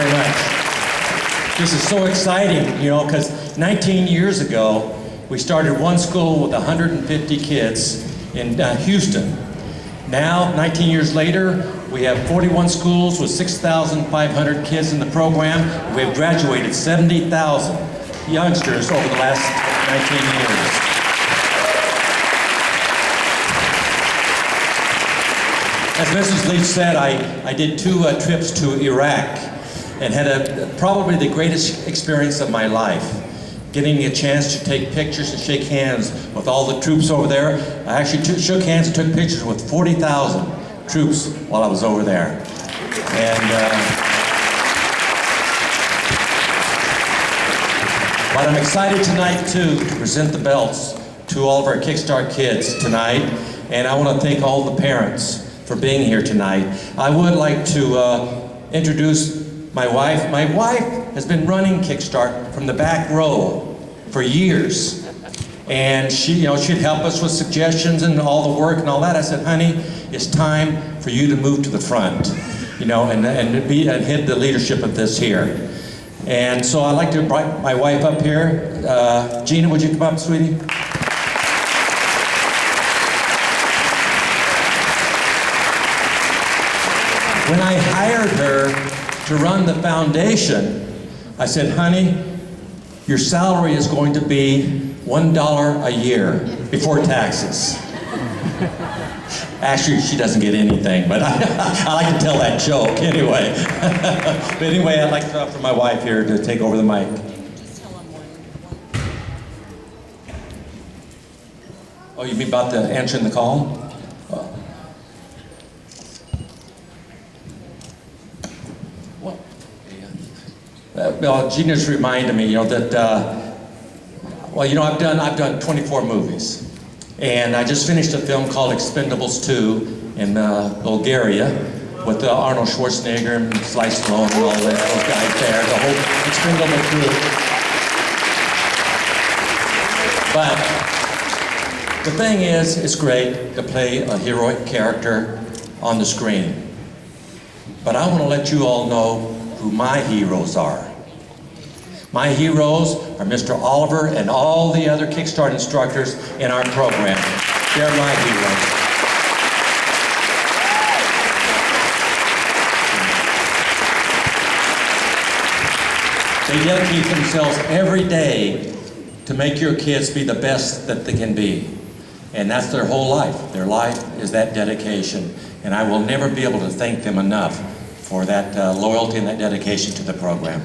very much. This is so exciting, because 19 years ago, we started one school with 150 kids in Houston. Now, 19 years later, we have 41 schools with 6,500 kids in the program. We have graduated 70,000 youngsters over the last 19 years. As Mrs. Leach said, I did 2 trips to Iraq and had probably the greatest experience of my life. Getting a chance to take pictures and shake hands with all the troops over there. I actually shook hands and took pictures with 40,000 troops while I was over there. But I'm excited tonight too to present the belts to all of our Kickstart kids tonight. And I want to thank all the parents for being here tonight. I would like to introduce my wife. My wife has been running Kickstart from the back row for years. And she'd help us with suggestions and all the work and all that. I said, honey, it's time for you to move to the front, and hit the leadership of this here. And so I'd like to invite my wife up here. Gena, would you come up, sweetie? When I hired her to run the foundation, I said, honey, your salary is going to be $1 a year before taxes. Actually, she doesn't get anything, but I like to tell that joke anyway. But anyway, I'd like to offer my wife here to take over the mic. Just tell them one. Oh, you mean about the answering the call? Well, Gena's reminded me, that, I've done 24 movies. And I just finished a film called Expendables 2 in Bulgaria with Arnold Schwarzenegger and Sly Stallone and all those guys there, the whole Expendable crew. But the thing is, it's great to play a heroic character on the screen. But I want to let you all know who my heroes are. My heroes are Mr. Oliver and all the other Kickstart instructors in our program. They're my heroes. They dedicate themselves every day to make your kids be the best that they can be. And that's their whole life. Their life is that dedication. And I will never be able to thank them enough for that loyalty and that dedication to the program.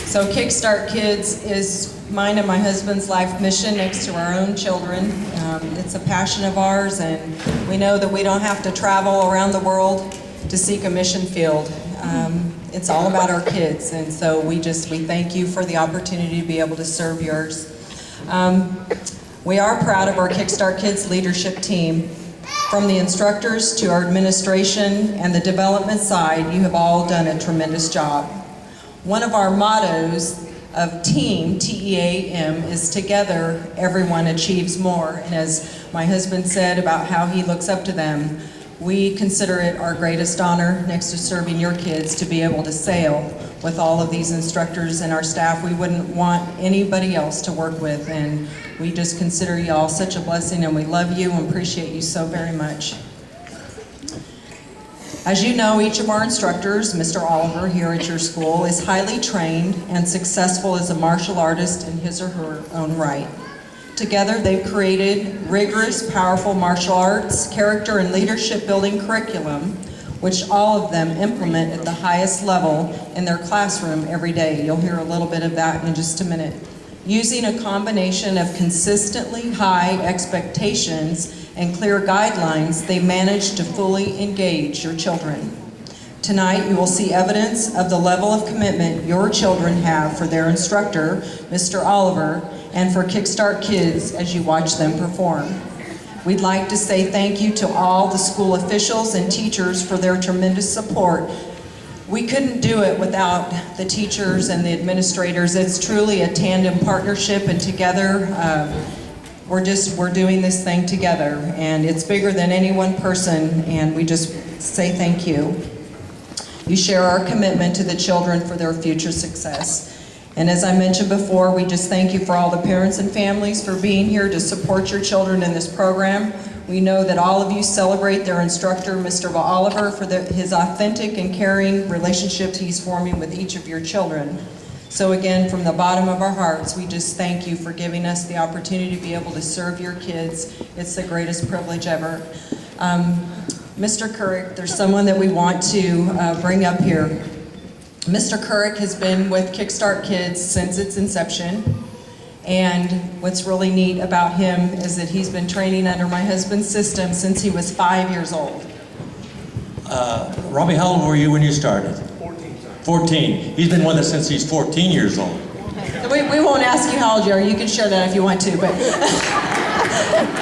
So Kickstart Kids is mine and my husband's life mission next to our own children. It's a passion of ours, and we know that we don't have to travel around the world to seek a mission field. It's all about our kids, and so we thank you for the opportunity to be able to serve yours. We are proud of our Kickstart Kids leadership team. From the instructors to our administration and the development side, you have all done a tremendous job. One of our mottos of TEAM, T-E-A-M, is together everyone achieves more. And as my husband said about how he looks up to them, we consider it our greatest honor, next to serving your kids, to be able to sail with all of these instructors and our staff. We wouldn't want anybody else to work with, and we just consider you all such a blessing, and we love you and appreciate you so very much. As you know, each of our instructors, Mr. Oliver here at your school, is highly trained and successful as a martial artist in his or her own right. Together, they've created rigorous, powerful martial arts, character, and leadership building curriculum, which all of them implement at the highest level in their classroom every day. You'll hear a little bit of that in just a minute. Using a combination of consistently high expectations and clear guidelines, they manage to fully engage your children. Tonight, you will see evidence of the level of commitment your children have for their instructor, Mr. Oliver, and for Kickstart Kids as you watch them perform. We'd like to say thank you to all the school officials and teachers for their tremendous support. We couldn't do it without the teachers and the administrators. It's truly a tandem partnership, and together we're doing this thing together, and it's bigger than any one person, and we just say thank you. You share our commitment to the children for their future success. And as I mentioned before, we just thank you for all the parents and families for being here to support your children in this program. We know that all of you celebrate their instructor, Mr. Oliver, for his authentic and caring relationships he's forming with each of your children. So again, from the bottom of our hearts, we just thank you for giving us the opportunity to be able to serve your kids. It's the greatest privilege ever. Mr. Couric, there's someone that we want to bring up here. Mr. Couric has been with Kickstart Kids since its inception, and what's really neat about him is that he's been training under my husband's system since he was 5 years old. Robbie, how old were you when you started? 14. He's been with us since he's 14 years old. We won't ask you how old you are. You can share that if you want to, but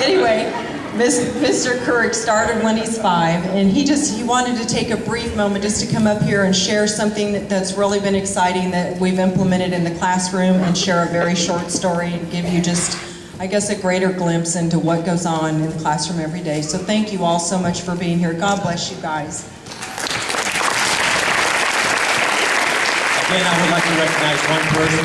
anyway, Mr. Couric started when he's 5, and he wanted to take a brief moment just to come up here and share something that's really been exciting that we've implemented in the classroom, and share a very short story and give you just, I guess, a greater glimpse into what goes on in the classroom every day. So thank you all so much for being here. God bless you guys. Again, I would like to recognize one person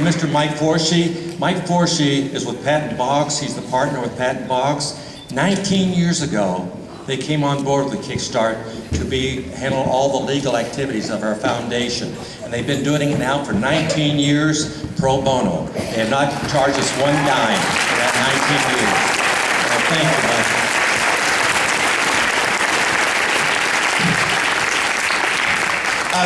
Mr. Mike Forsey. Mike Forsey is with Patton Boggs. He's the partner with Patton Boggs. 19 years ago, they came on board with Kickstart to handle all the legal activities of our foundation. And they've been doing it now for 19 years pro bono. They have not charged us one dime for that 19 years. So thank you, Mike.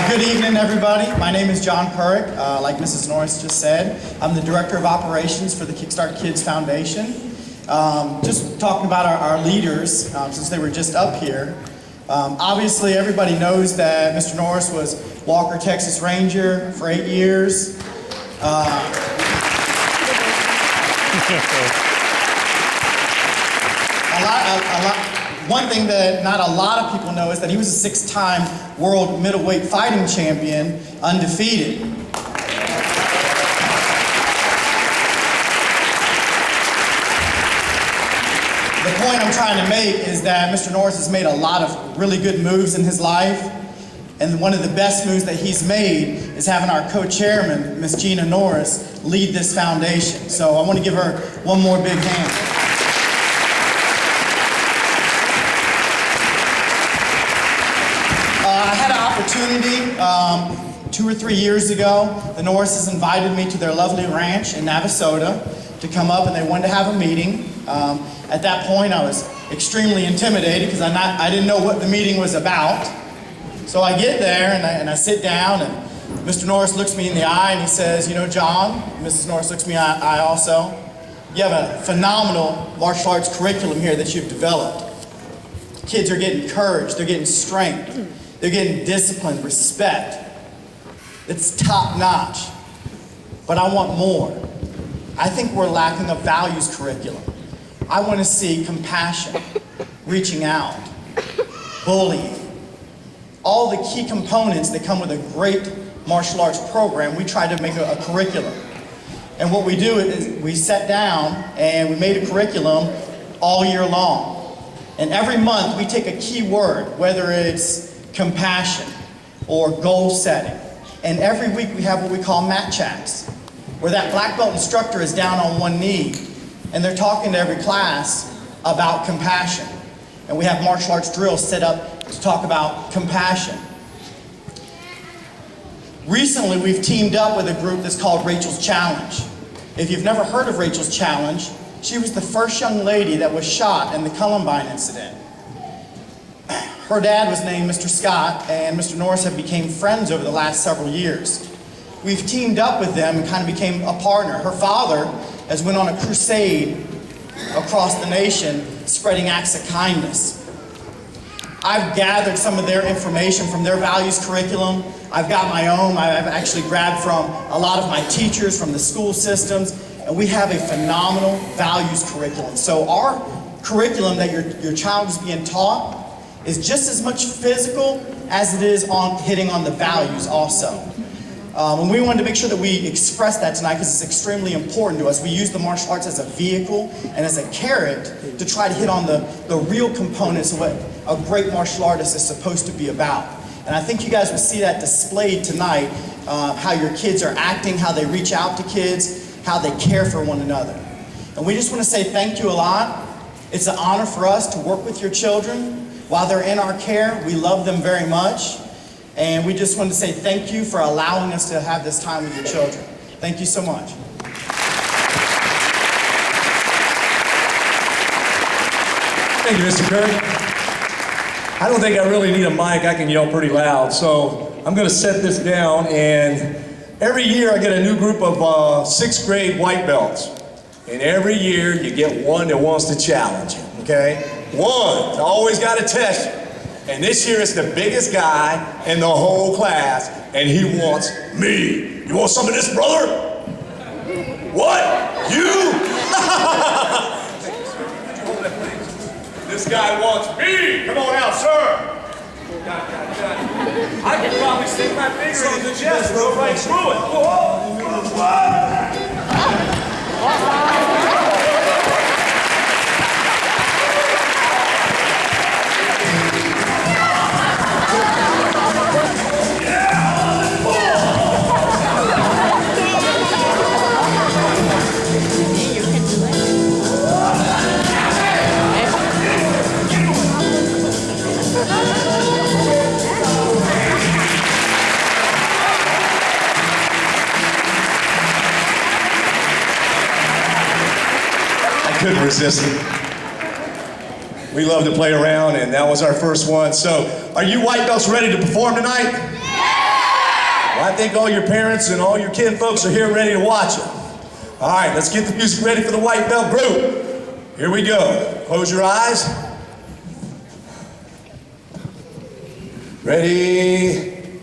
Good evening, everybody. My name is John Couric. Like Mrs. Norris just said, I'm the Director of Operations for the Kickstart Kids Foundation. Just talking about our leaders, since they were just up here. Obviously, everybody knows that Mr. Norris was Walker, Texas Ranger for 8 years. One thing that not a lot of people know is that he was a 6-time world middleweight fighting champion, undefeated. The point I'm trying to make is that Mr. Norris has made a lot of really good moves in his life, and one of the best moves that he's made is having our co-chairman, Miss Gena Norris, lead this foundation. So I want to give her one more big hand. I had an opportunity 2 or 3 years ago. The Norrises invited me to their lovely ranch in Navasota to come up, and they wanted to have a meeting. At that point, I was extremely intimidated because I didn't know what the meeting was about. So I get there and I sit down, and Mr. Norris looks me in the eye and he says, "You know, John," Mrs. Norris looks me in the eye also, "you have a phenomenal martial arts curriculum here that you've developed. Kids are getting courage, they're getting strength, they're getting discipline, respect. It's top notch. But I want more. I think we're lacking a values curriculum. I want to see compassion, reaching out, bullying, all the key components that come with a great martial arts program. We try to make a curriculum. And what we do is we sat down and we made a curriculum all year long. And every month we take a key word, whether it's compassion or goal setting. And every week we have what we call mat chats, where that black belt instructor is down on one knee and they're talking to every class about compassion. And we have martial arts drills set up to talk about compassion. Recently, we've teamed up with a group that's called Rachel's Challenge. If you've never heard of Rachel's Challenge, she was the first young lady that was shot in the Columbine incident. Her dad was named Mr. Scott, and Mr. Norris have become friends over the last several years. We've teamed up with them and kind of became a partner. Her father has went on a crusade across the nation spreading acts of kindness. I've gathered some of their information from their values curriculum. I've got my own. I've actually grabbed from a lot of my teachers from the school systems, and we have a phenomenal values curriculum. So our curriculum that your child is being taught is just as much physical as it is on hitting on the values also. And we wanted to make sure that we express that tonight because it's extremely important to us. We use the martial arts as a vehicle and as a carrot to try to hit on the real components of what a great martial artist is supposed to be about. And I think you guys will see that displayed tonight, how your kids are acting, how they reach out to kids, how they care for one another. And we just want to say thank you a lot. It's an honor for us to work with your children. While they're in our care, we love them very much. And we just want to say thank you for allowing us to have this time with your children. Thank you so much. Thank you, Mr. Kirk. I don't think I really need a mic. I can yell pretty loud. So I'm going to set this down. And every year I get a new group of 6th grade white belts. And every year you get one that wants to challenge you, okay? One. It's always got to test you. And this year it's the biggest guy in the whole class, and he wants me. You want some of this, brother? What? You? This guy wants me. Come on out, sir. Got it. I can probably stick my finger in the chest and go right through it. Couldn't resist it. We love to play around, and that was our first one. So, are you white belts ready to perform tonight? Yeah! Well, I think all your parents and all your kin folks are here ready to watch it. All right, let's get the music ready for the white belt group. Here we go. Close your eyes. Ready?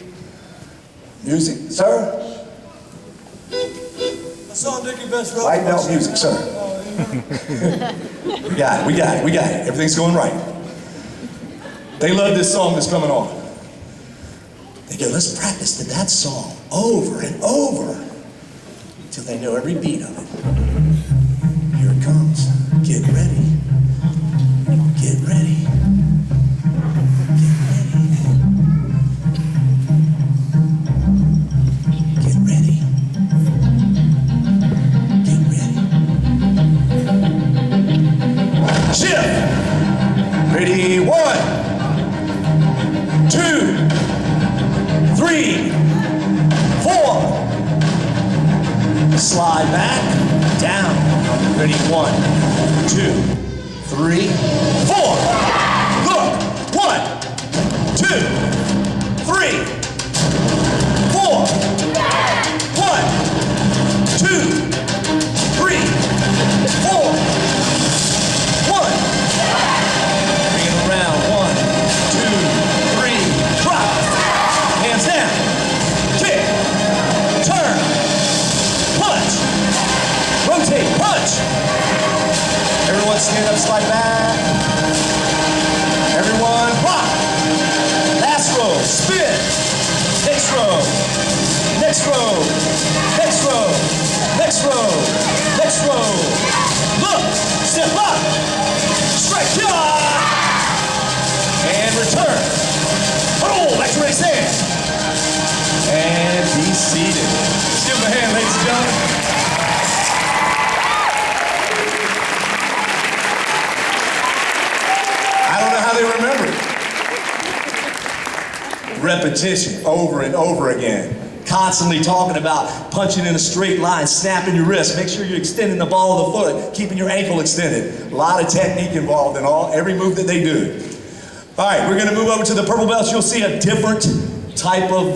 Music, sir? White belt music, sir. We got it. Everything's going right. They love this song that's coming on. They go, let's practice that song over and over until they know every beat of it. Here it comes. Get ready. Get ready. Get ready. Shift. Ready, 1, 2, 3, 4. Slide back, down. Ready, 1, 2, 3, 4. Look, 1, 2, 3, 4. 1, 2, 3, 4. Around, 1, 2, 3, drop. Hands down. Kick. Turn. Punch. Rotate. Punch. Everyone stand up, slide back. Everyone rock. Last row. Spin. Next row. Next row. Next row. Next row. Next row. Look. Step up. Strike. And return. Oh, back to where he stands. And be seated. Let's give him a hand, ladies and gentlemen. I don't know how they remember it. Repetition, over and over again. Constantly talking about punching in a straight line, snapping your wrist. Make sure you're extending the ball of the foot, keeping your ankle extended. A lot of technique involved in every move that they do. All right, we're going to move over to the purple belts. You'll see a different type of